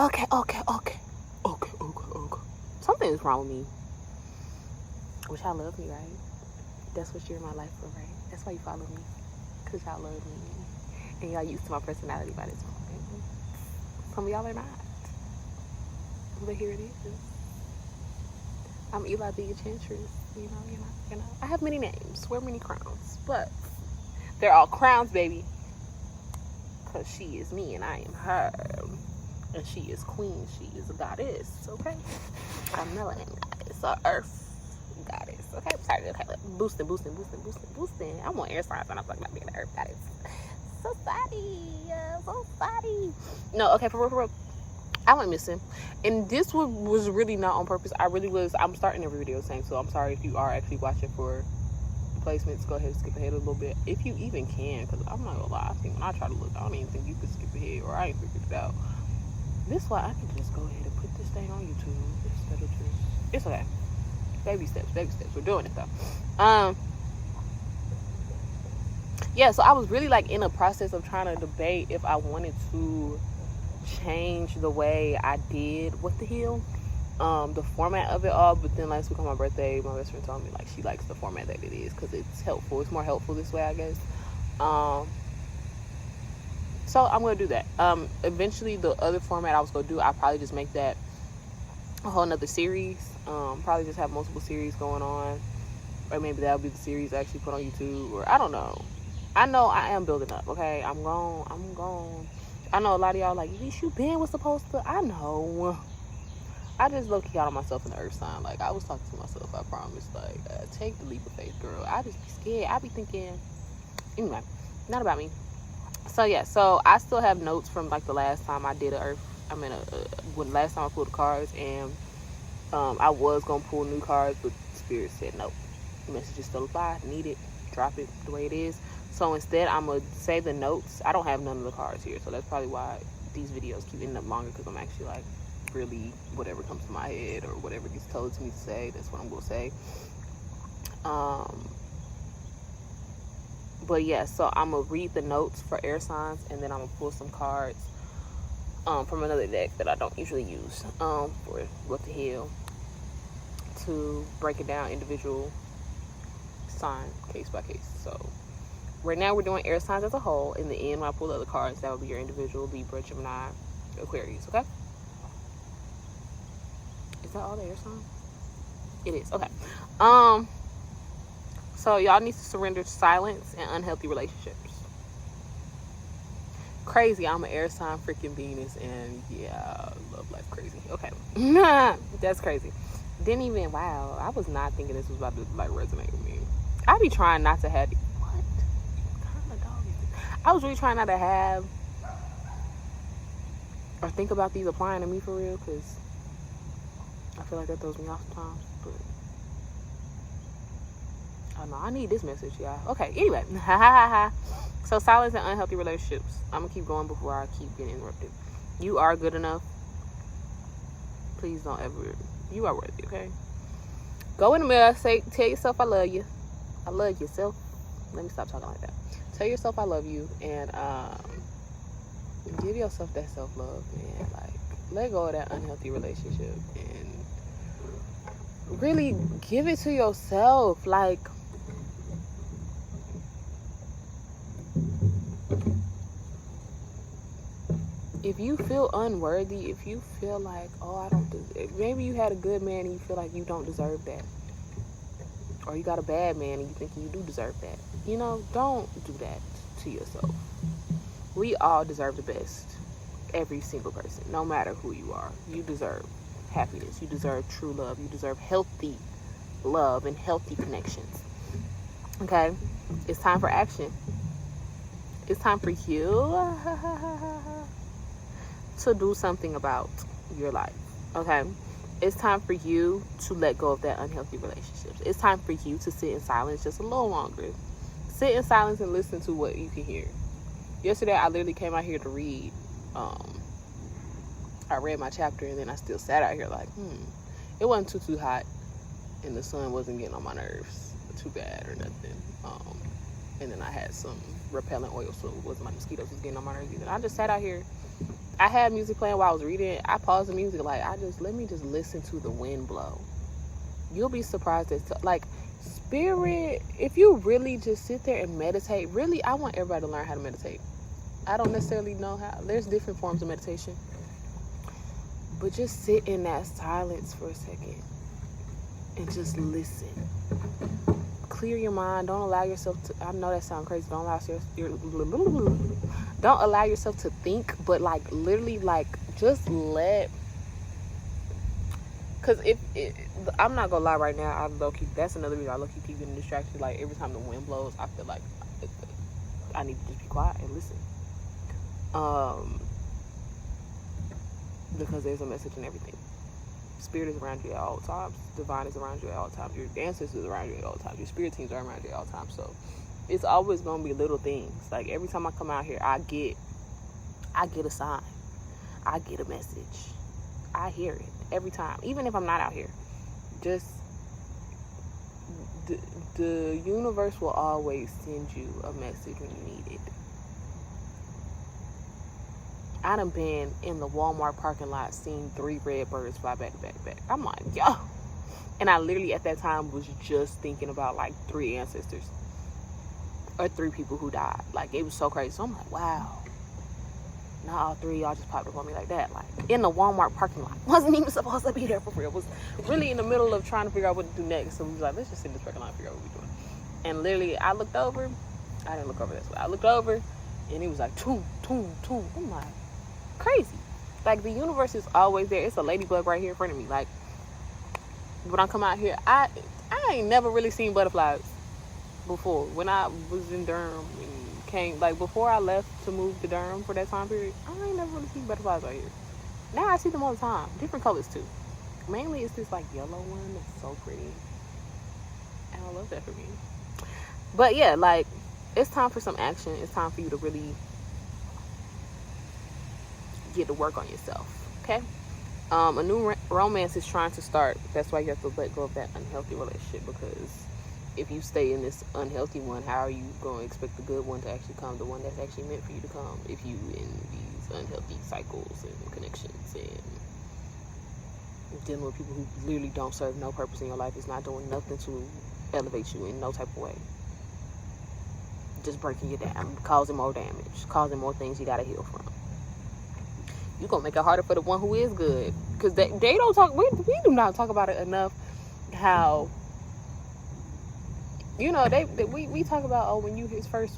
Okay. Something is wrong with me. Which y'all love me, right? That's what you're in my life for, right? That's why you follow me. Because y'all love me. And y'all used to my personality by this point. Some of y'all are not. But here it is. I'm Eli the Enchantress. You know. I have many names. Wear many crowns. But they're all crowns, baby. Because she is me and I am her. And she is queen. She is a goddess. Okay? A melanin goddess. A earth goddess. Okay? Sorry. Okay. Boosting. I want air signs and I'm talking about being an earth goddess. So sorry. No, okay, for real. I went missing. And this was really not on purpose. I'm starting every video saying, so I'm sorry if you are actually watching for placements. Go ahead and skip ahead a little bit. If you even can, because I'm not gonna lie. I think when I try to look, I don't even think you can skip ahead, or I ain't figured it out. This why I can just go ahead and put this thing on YouTube instead of just... It's okay. Baby steps. We're doing it, though. Yeah, so I was really, like, in a process of trying to debate if I wanted to change the way I did What the Hell, the format of it all. But then last week on my birthday, my best friend told me, like, she likes the format that it is because it's helpful. It's more helpful this way, I guess. So I'm going to do that. Eventually, the other format I was going to do, I'll probably just make that a whole nother series. Probably just have multiple series going on. Or maybe that'll be the series I actually put on YouTube. Or I don't know. I know I am building up, okay? I'm gone. I know a lot of y'all like, you been was supposed to. I know. I just low-key out on myself in the earth sign. Like, I was talking to myself, I promise. Like, take the leap of faith, girl. I just be scared. I be thinking, anyway, not about me. So, yeah. So, I still have notes from, like, the last time I did when last time I pulled the cards. And I was going to pull new cards, but Spirit said no. The messages still apply. Need it. Drop it the way it is. So instead, I'm going to say the notes. I don't have none of the cards here, so that's probably why these videos keep ending up longer, because I'm actually, like, really, whatever comes to my head or whatever gets told to me to say, that's what I'm going to say. But, yeah, so I'm going to read the notes for air signs, and then I'm going to pull some cards from another deck that I don't usually use for What the Hell, to break it down individual sign, case by case. So right now we're doing air signs as a whole. In the end, when I pull the other cards, that will be your individual Libra, Gemini, Aquarius, okay? Is that all the air signs? It is, okay. So y'all need to surrender silence and unhealthy relationships. Crazy, I'm an air sign, freaking Venus, and yeah, love life crazy. Okay. That's crazy. Didn't even, wow, I was not thinking this was about to, like, resonate with me. I be trying not to have... What kind of dog is this? I was really trying not to have or think about these applying to me for real, because I feel like that throws me off sometimes. But I don't know. I need this message, y'all. Okay, anyway. So, silence and unhealthy relationships. I'm going to keep going before I keep getting interrupted. You are good enough. Please don't ever... You are worthy, okay? Go in the mirror. Tell yourself I love you. I love yourself. Let me stop talking like that. Tell yourself I love you, and give yourself that self-love, man. Like, let go of that unhealthy relationship and really give it to yourself. Like, if you feel unworthy, if you feel like, oh, I don't deserve, maybe you had a good man and you feel like you don't deserve that, or you got a bad man and you think you do deserve that, you know, don't do that to yourself. We all deserve the best. Every single person, no matter who you are. You deserve happiness. You deserve true love. You deserve healthy love and healthy connections. Okay? It's time for action. It's time for you to do something about your life. Okay? It's time for you to let go of that unhealthy relationships. It's time for you to sit in silence just a little longer. Sit in silence and listen to what you can hear. Yesterday, I literally came out here to read. I read my chapter, and then I still sat out here like, it wasn't too hot, and the sun wasn't getting on my nerves too bad or nothing. And then I had some repellent oil, so it wasn't like mosquitoes was getting on my nerves either. I just sat out here. I had music playing while I was reading. I paused the music, like, let me just listen to the wind blow. You'll be surprised at, like, spirit, if you really just sit there and meditate, really, I want everybody to learn how to meditate. I don't necessarily know how. There's different forms of meditation. But just sit in that silence for a second and just listen. Clear your mind. Don't allow yourself to, I know that sounds crazy. Don't allow yourself to think, but like literally like just let, because I'm not gonna lie right now, I low-key, that's another reason I low-key keep getting distracted. Like every time the wind blows, I feel like I need to just be quiet and listen. Because there's a message in everything. Spirit is around you at all times. Divine is around you at all times. Your ancestors are around you at all times. Your spirit teams are around you at all times. So it's always gonna be little things. Like every time I come out here, I get a sign. I get a message. I hear it every time. Even if I'm not out here. Just the universe will always send you a message when you need it. I done been in the Walmart parking lot, seen 3 red birds fly back to back to back. I'm like, yo. And I literally at that time was just thinking about like 3 ancestors. Or 3 people who died. Like, it was so crazy. So I'm like, wow. Not all 3 y'all just popped up on me like that. Like, in the Walmart parking lot. Wasn't even supposed to be there for real. Was really in the middle of trying to figure out what to do next. So we was like, let's just sit in this parking lot and figure out what we're doing. And literally, I looked over. I didn't look over this way. I looked over. And it was like, toom, toom, toom. I'm like, crazy. Like, the universe is always there. It's a ladybug right here in front of me. Like, when I come out here, I ain't never really seen butterflies before. When I was in Durham and came, like, before I left to move to Durham for that time period, I ain't never really seen butterflies right here. Now I see them all the time. Different colors too. Mainly it's this like yellow one that's so pretty. And I love that for me. But yeah, like, it's time for some action. It's time for you to really get to work on yourself. Okay? A new romance is trying to start. That's why you have to let go of that unhealthy relationship, because if you stay in this unhealthy one, how are you going to expect the good one to actually come, the one that's actually meant for you to come, if you in these unhealthy cycles and connections and dealing with people who literally don't serve no purpose in your life, is not doing nothing to elevate you in no type of way, just breaking you down, causing more damage, causing more things you got to heal from. You're going to make it harder for the one who is good, because they don't talk, we do not talk about it enough, how, you know, we talk about, oh, when you his first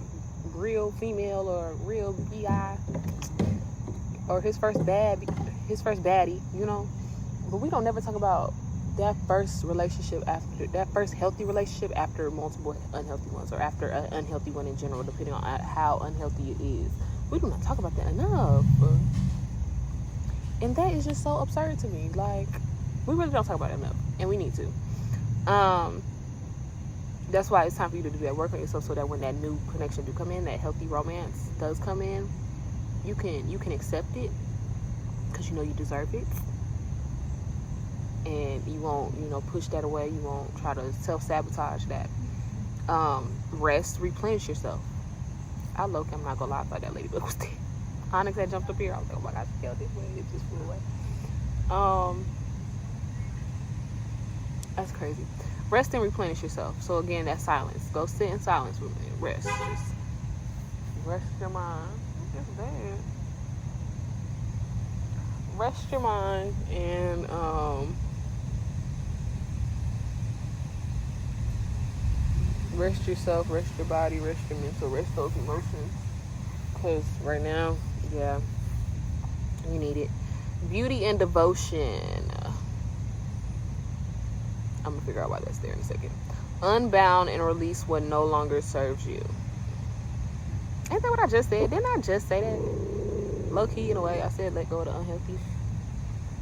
real female or real BI, or his first baddie, you know, but we don't never talk about that first relationship, after that first healthy relationship after multiple unhealthy ones, or after an unhealthy one in general, depending on how unhealthy it is. We do not talk about that enough, and that is just so absurd to me. Like, we really don't talk about it enough, and we need to. That's why it's time for you to do that work on yourself, so that when that new connection do come in, that healthy romance does come in, you can accept it, because you know you deserve it, and you won't, you know, push that away. You won't try to self-sabotage that. Rest, replenish yourself. I'm not gonna lie, I thought that ladybug was dead. Onyx had jumped up here. I was like, oh my gosh, she killed it, but it just flew away. That's crazy. Rest and replenish yourself. So again, that's silence. Go sit in silence with me. Rest. Just rest your mind. It's bad. Rest your mind and rest yourself, rest your body, rest your mental, rest those emotions. Because right now, yeah, you need it. Beauty and devotion. I'm going to figure out why that's there in a second. Unbound and release what no longer serves you. Ain't that what I just said? Didn't I just say that? Low key, in a way, I said let go of the unhealthy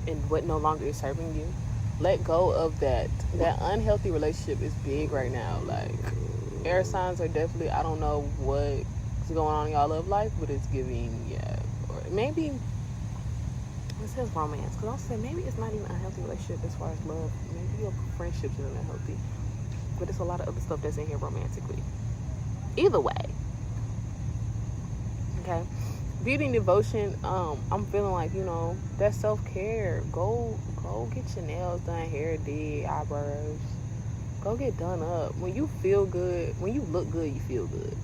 and what no longer is serving you. Let go of that. That unhealthy relationship is big right now. Like, air signs are definitely, I don't know what's going on in y'all love life, but it's giving, yeah. Or maybe, it says romance, because I'll say maybe it's not even a healthy relationship as far as love. Maybe your friendships are not healthy, but it's a lot of other stuff that's in here romantically. Either way, okay. beauty and devotion, I'm feeling like, you know, that's self-care. Go get your nails done, hair did, eyebrows. Go get done up. When you feel good, when you look good, you feel good.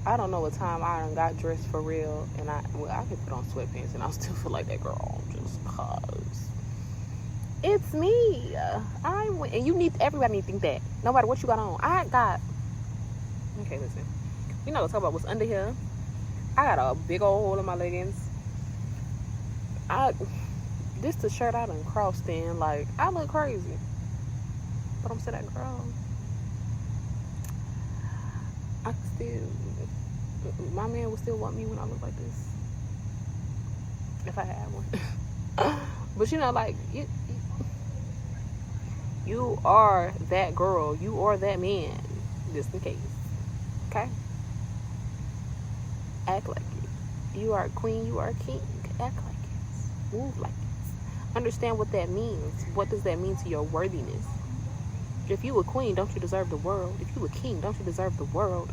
I don't know what time I done got dressed for real, and I could put on sweatpants and I still feel like that girl just cause it's me. And everybody need to think that. No matter what you got on. Okay, listen. We're not gonna talk about what's under here. I got a big old hole in my leggings. This the shirt I done crossed in. Like, I look crazy. But I'm still that girl. My man would still want me when I look like this. If I had one. But you know, like, you are that girl. You are that man. Just in case. Okay? Act like it. You are a queen. You are a king. Act like it. Move like it. Understand what that means. What does that mean to your worthiness? If you a queen, don't you deserve the world? If you a king, don't you deserve the world?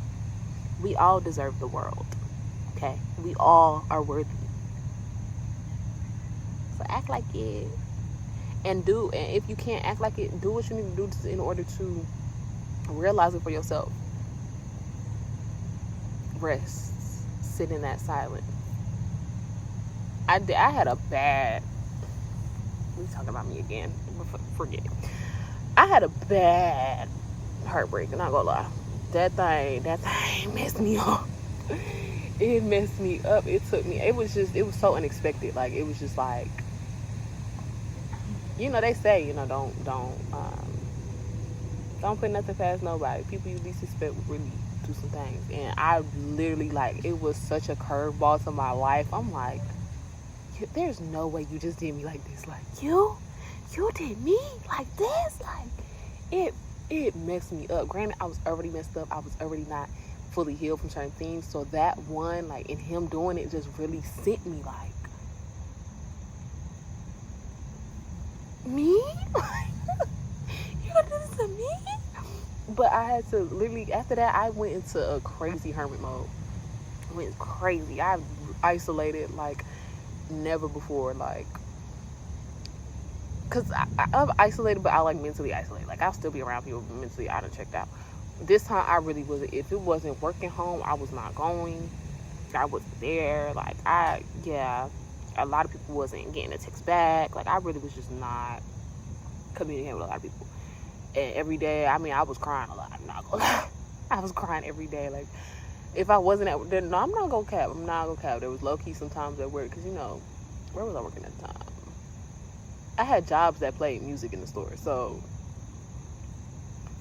We all deserve the world. Okay? We all are worthy. So act like it. And if you can't act like it, do what you need to do in order to realize it for yourself. Rest. Sit in that silence. I had a bad... We talking about me again. Forget it. I had a bad heartbreak, I'm not gonna lie. That thing messed me up. It messed me up. It was so unexpected. Like, it was just like, you know, they say, you know, don't put nothing past nobody. People you least expect will really do some things. And I literally, like, it was such a curveball to my life. I'm like, there's no way you just did me like this. Like, you did me like this. Like, it messed me up. Granted, I was already messed up. I was already not fully healed from certain things. So that one, like, in him doing it just really sent me like, me? You gonna do this to me? But I had to literally, after that, I went into a crazy hermit mode. I went crazy. I isolated like never before. Like, because I'm isolated, but I like mentally isolated. Like, I'll still be around people, but mentally I done checked out. This time I really wasn't. If it wasn't working home, I was not going. I wasn't there. Like, a lot of people wasn't getting a text back. Like, I really was just not communicating with a lot of people. And every day, I mean, I was crying a lot. I'm not gonna lie. I was crying every day. Like, if I wasn't at, then no, I'm not gonna cap. I'm not gonna cap. There was low key sometimes at work, because, you know, where was I working at the time? I had jobs that played music in the store, so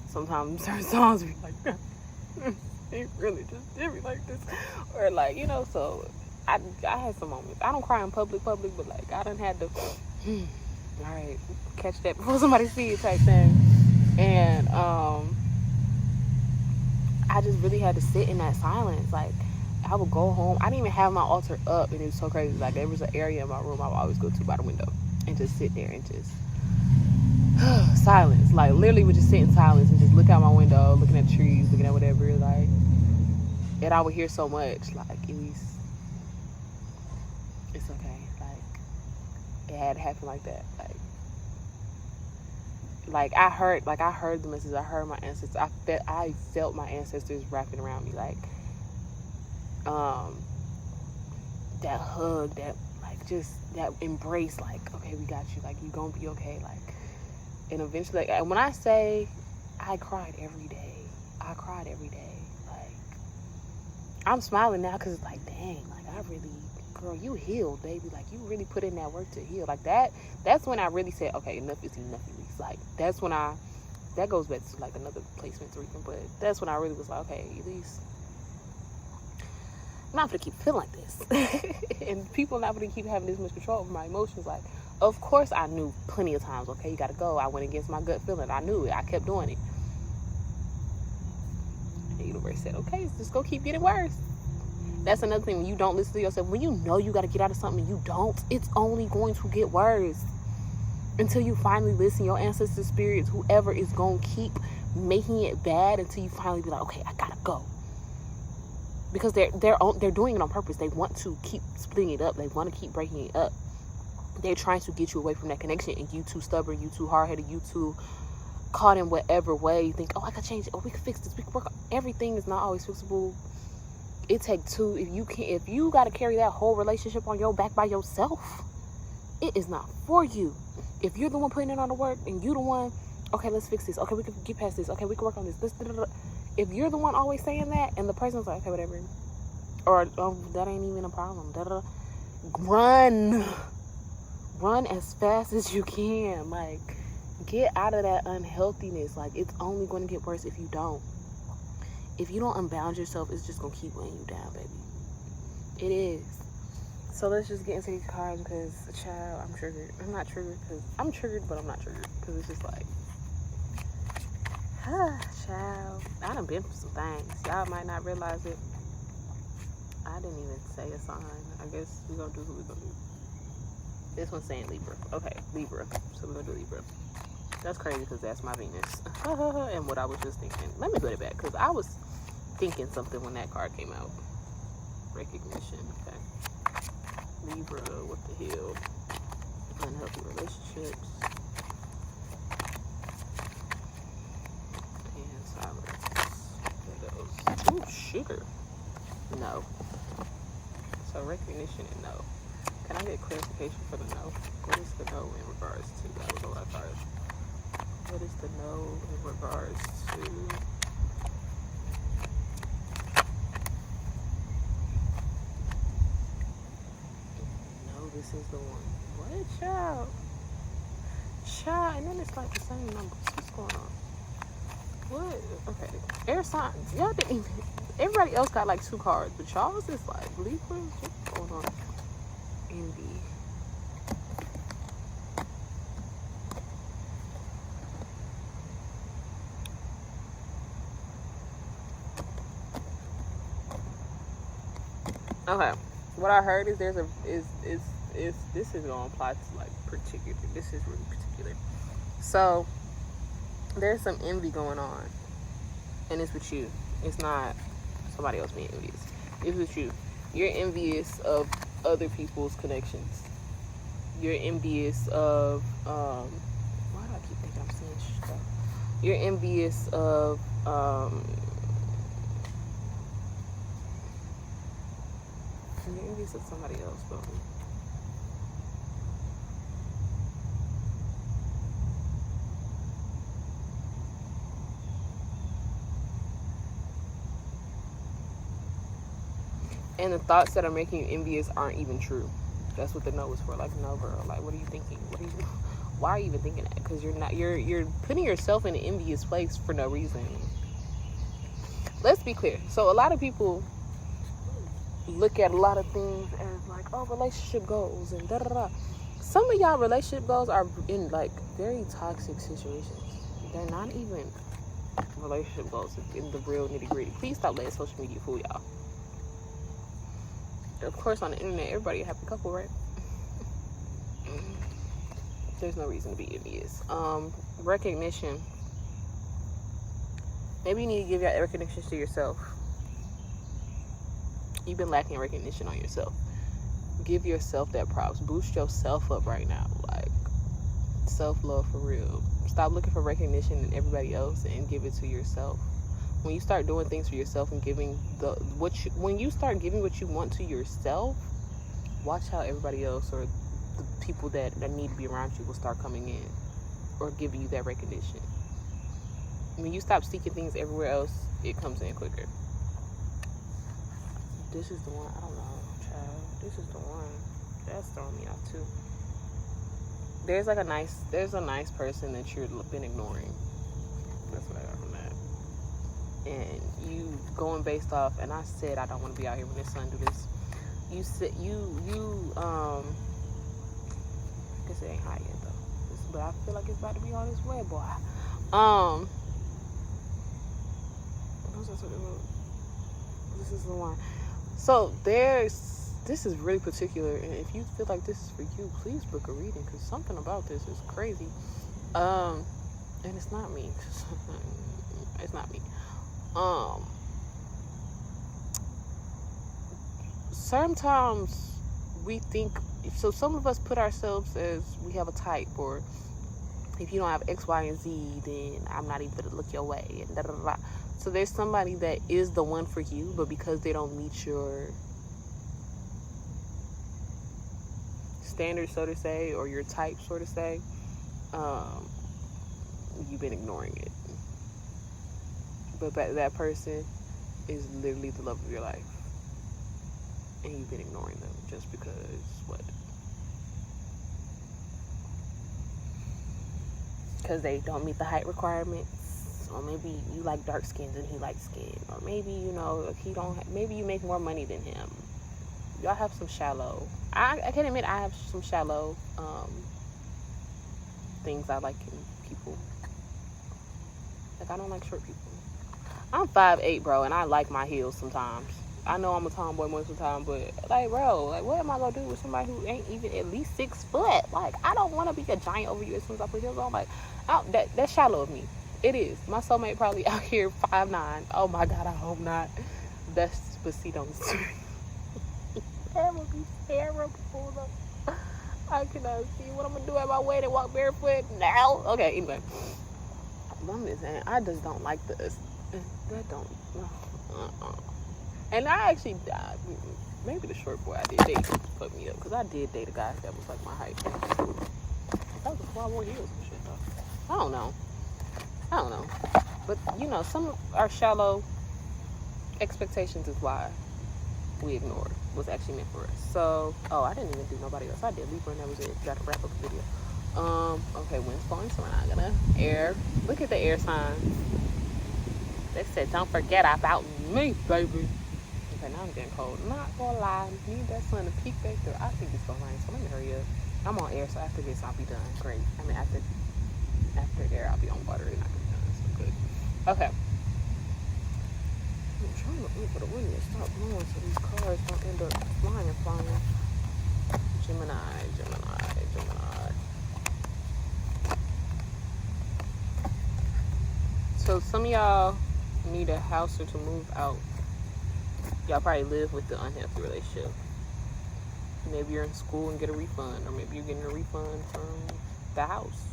sometimes certain songs be like, he really just did me like this, or like, you know. So I had some moments. I don't cry in public, but like, I done had to, all right, catch that before somebody see it type thing. And I just really had to sit in that silence. Like, I would go home. I didn't even have my altar up, and it was so crazy. Like, there was an area in my room I would always go to by the window and just sit there and just silence. Like, literally would just sit in silence and just look out my window, looking at the trees, looking at whatever. Like, and I would hear so much. Like, at least it's okay. Like, it had to happen like that. Like I heard the message. I heard my ancestors. I felt my ancestors wrapping around me. Like, that hug, that, like, just that embrace. Like, okay, we got you. Like, you gonna be okay. Like, and eventually, like, when I say I cried every day, Like, I'm smiling now because it's like, dang, like, I really, girl, you healed, baby. Like, you really put in that work to heal. Like, that's when I really said, okay, enough is enough. Like, that's when that goes back to like another placement treatment, but that's when I really was like, okay, at least I'm not gonna keep feeling like this. And people not gonna keep having this much control over my emotions. Like, of course I knew plenty of times, okay, you gotta go. I went against my gut feeling. I knew it. I kept doing it. And the universe said, okay, just go keep getting worse. That's another thing. When you don't listen to yourself, when you know you gotta get out of something and you don't, it's only going to get worse. Until you finally listen, your ancestors, spirits, whoever is going to keep making it bad until you finally be like, okay, I gotta go. because they're doing it on purpose. They want to keep splitting it up. They want to keep breaking it up. They're trying to get you away from that connection, and you too stubborn, you too hard-headed, you too caught in whatever way you think, oh, I can change it, oh, we can fix this, we can work on. Everything is not always fixable. It takes two. If you got to carry that whole relationship on your back by yourself, it is not for you. If you're the one putting in all the work, and you the one, okay, let's fix this, okay, we can get past this, okay, we can work on this, if you're the one always saying that, and the person's like, okay, whatever, or, oh, that ain't even a problem, run as fast as you can. Like, get out of that unhealthiness. Like, it's only going to get worse if you don't. If you don't unbound yourself, it's just going to keep weighing you down, baby. It is. So let's just get into these cards, because, child, I'm triggered. I'm not triggered because I'm triggered, but I'm not triggered, because it's just like, child, I done been through some things. Y'all might not realize it. I didn't even say a sign. I guess we're going to do what we're going to do. This one's saying Libra. Okay, Libra. So we're going to do Libra. That's crazy because that's my Venus. And what I was just thinking. Let me put it back, because I was thinking something when that card came out. Recognition. Okay. Libra, what the hell? Unhealthy relationships. And silence. There goes. Ooh, sugar. No. So recognition and no. Can I get clarification for the no? What is the no in regards to? That was a lot of cards. What is the no in regards to? No, this is the one. What, child? Child, and then it's like the same numbers. What's going on? What? Okay. Air signs. Y'all didn't even. Everybody else got like 2 cards, but y'all's is like Libra. What's going on? Envy. Okay. What I heard is this is gonna apply to like particular. This is really particular. So there's some envy going on, and it's with you. It's not somebody else being envious. It's with you. You're envious of other people's connections. You're envious of why do I keep thinking I'm seeing stuff? You're envious of you're envious of somebody else, but and the thoughts that are making you envious aren't even true. That's what the no is for. Like, no, girl. Like, what are you thinking? Why are you even thinking that? Because you're putting yourself in an envious place for no reason. Let's be clear. So a lot of people look at a lot of things as like, oh, relationship goals and da-da-da. Some of y'all relationship goals are in like very toxic situations. They're not even relationship goals in the real nitty-gritty. Please stop letting social media fool y'all. Of course, on the internet, everybody a happy couple, right? There's no reason to be envious. Recognition. Maybe you need to give that recognition to yourself. You've been lacking recognition on yourself. Give yourself that props. Boost yourself up right now. Like, self-love for real. Stop looking for recognition in everybody else and give it to yourself. When you start doing things for yourself and giving when you start giving what you want to yourself, watch how everybody else or the people that need to be around you will start coming in or giving you that recognition. When you stop seeking things everywhere else, it comes in quicker. This is the one. I don't know, child. This is the one. That's throwing me off too. There's a nice person that you've been ignoring. That's what I got from that. And you going based off, and I said I don't want to be out here when the sun do this. You said I guess it ain't hot yet though, but I feel like it's about to be on its way, boy. This is the one. So this is really particular, and if you feel like this is for you, please book a reading, because something about this is crazy. And it's not me. It's not me. sometimes we think, so some of us put ourselves as we have a type, or if you don't have X, Y, and Z, then I'm not even gonna look your way, and da da da. So there's somebody that is the one for you, but because they don't meet your standard, so to say, or your type, so to say, you've been ignoring it. But that person is literally the love of your life, and you've been ignoring them just because what? Because they don't meet the height requirements, or maybe you like dark skins and he likes skin, or maybe he don't. Maybe you make more money than him. Y'all have some shallow. I can admit I have some shallow things I like in people. Like, I don't like short people. I'm 5'8", bro, and I like my heels sometimes. I know I'm a tomboy most of the time, but like, bro, like, what am I gonna do with somebody who ain't even at least 6 foot? Like, I don't want to be a giant over you as soon as I put heels on. Like, that's shallow of me. It is. My soulmate probably out here 5'9". Oh my God, I hope not. But see, don't. That would be terrible. I cannot see what I'm gonna do at my wedding. Walk barefoot now. Okay, anyway. I'm just saying, I just don't like this. That don't. And I actually, maybe the short boy I did date fucked me up, because I did date a guy that was like my height. That was before I wore heels and shit, though. I don't know. But some of our shallow expectations is why we ignored was actually meant for us. So, I didn't even do nobody else. I did Libra, and that was it. Got to wrap up the video. Okay, wind's blowing, so we're not gonna air. Look at the air signs. They said, don't forget about me, baby. Okay, now I'm getting cold. Not gonna lie, need that sun to peek back through. I think it's gonna rain, so let me hurry up. I'm on air, so after this, I'll be done. Great. I mean, after air, I'll be on water, and I can be done. So good. Okay. I'm trying to wait for the wind to stop blowing so these cars don't end up flying. Gemini. So some of y'all need a house or to move out. Y'all probably live with the unhealthy relationship. Maybe you're in school and get a refund, or maybe you're getting a refund from the house.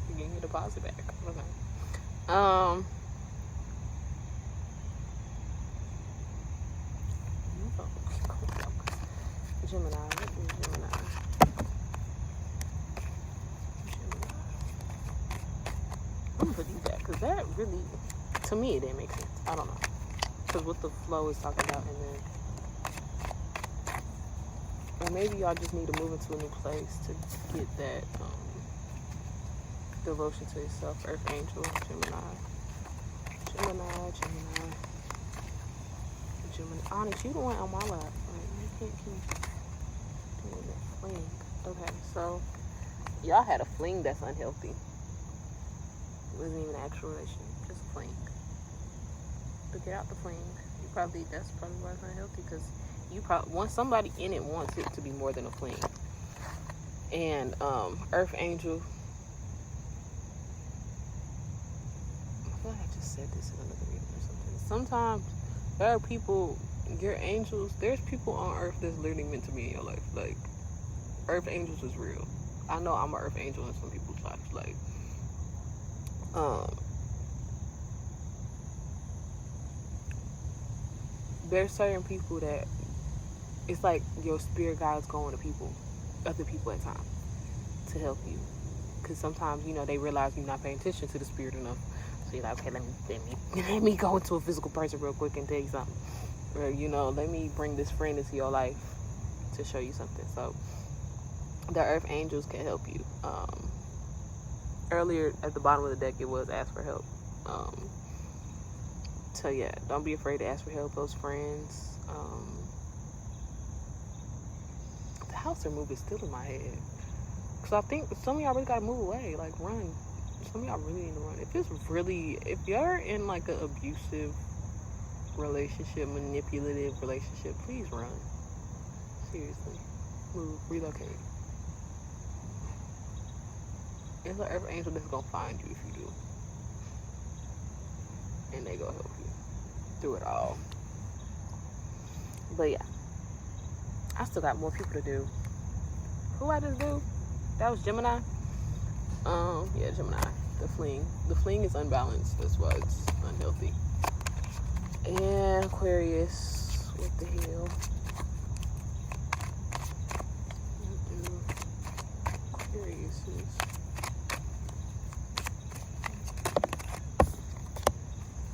You're getting your deposit back. Okay. Gemini. I'm gonna put these back, because that really, to me, it didn't make sense. I don't know. Because what the flow is talking about, and then, or maybe y'all just need to move into a new place to get that devotion to yourself. Earth Angel, Gemini. Onyx, you the one on my lap. Like, you can't keep doing that fling. Okay, so y'all had a fling that's unhealthy. It wasn't even an actual relationship, just a fling. But get out the fling. That's probably why it's unhealthy, because you probably want somebody in it wants it to be more than a fling. And Earth Angel, I feel like I just said this in another reading or something. Sometimes there are people, your angels, there's people on Earth that's literally meant to be in your life. Like, Earth Angels is real. I know I'm an Earth Angel in some people's lives. Like, there's certain people that it's like your spirit guides going to other people at times to help you, because sometimes they realize you're not paying attention to the spirit enough, so you're like, okay, let me go into a physical person real quick and tell you something, or let me bring this friend into your life to show you something. So the Earth Angels can help you. Earlier at the bottom of the deck, it was ask for help. So yeah, don't be afraid to ask for help. Those friends. The house or move is still in my head, because I think some of y'all really gotta move away. Like, run. Some of y'all really need to run. If you're in like an abusive relationship, manipulative relationship, please run. Seriously, move, relocate. It's an Earth Angel that's gonna find you if you do, and they gonna help you through it all. But yeah, I still got more people to do. Who I just do? That was Gemini. Yeah, Gemini. The fling. The fling is unbalanced. That's why it's unhealthy. And Aquarius. What the hell? Aquarius is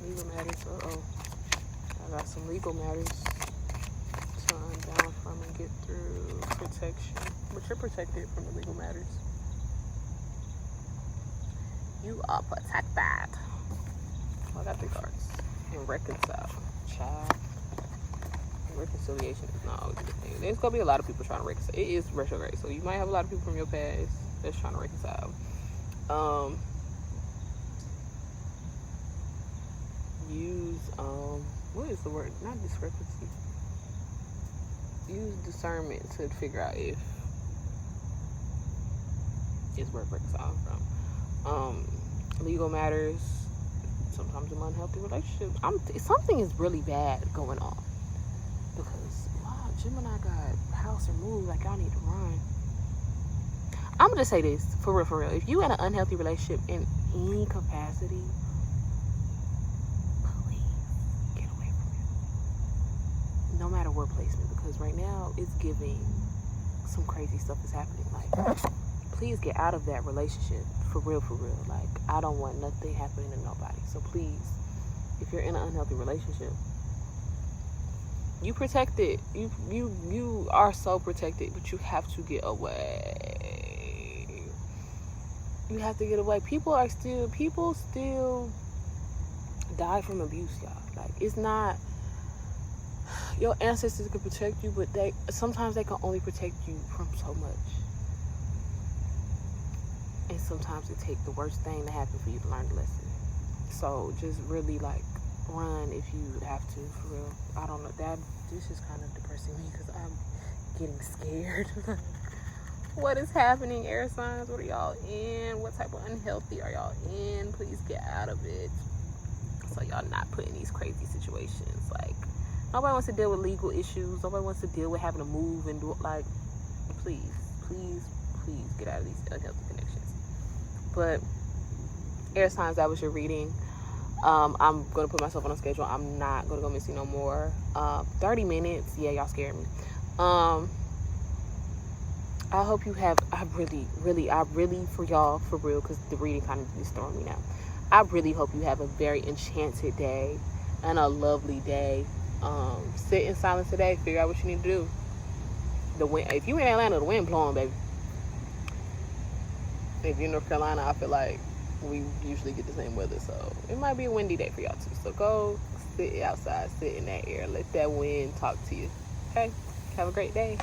legal matters. I got some legal matters to unbound from and get through. Protection. But you're protected from the legal matters. You are protected. I got 3 cards. And reconcile. Child. Reconciliation is not always a good thing. There's gonna be a lot of people trying to reconcile. It is retrograde, so you might have a lot of people from your past that's trying to reconcile. Use what is the word? Not discrepancy. Use discernment to figure out if it's worth reconciling from. Legal matters. Sometimes in unhealthy relationships. Something is really bad going on. Because, wow, Gemini got house or move, like y'all need to run. I'm gonna just say this, for real. If you in an unhealthy relationship in any capacity, please get away from it. No matter what placement, because right now it's giving some crazy stuff is happening. Like, please get out of that relationship. For real. Like, I don't want nothing happening to nobody. So please, if you're in an unhealthy relationship, you protected. You are so protected, but you have to get away. You have to get away. People still die from abuse, y'all. Like, it's not, your ancestors can protect you, but sometimes they can only protect you from so much. And sometimes it takes the worst thing to happen for you to learn the lesson. So just really, like, run if you have to, for real. I don't know, this is kind of depressing me because I'm getting scared. What is happening, air signs? What are y'all in? What type of unhealthy are y'all in? Please get out of it, so y'all not put in these crazy situations. Like, nobody wants to deal with legal issues. Nobody wants to deal with having to move and do it. Like, please get out of these unhealthy connections. But air signs, that was your reading. I'm gonna put myself on a schedule. I'm not gonna go missing no more. 30 minutes. Yeah, y'all scared me. I hope you have, I really, for y'all, for real, because the reading kind of is throwing me now. I really hope you have a very enchanted day and a lovely day. Sit in silence today. Figure out what you need to do. The wind, if you in Atlanta, the wind blowing, baby. If you're in North Carolina, I feel like we usually get the same weather, so it might be a windy day for y'all too. So go sit outside, sit in that air, let that wind talk to you. Okay, have a great day.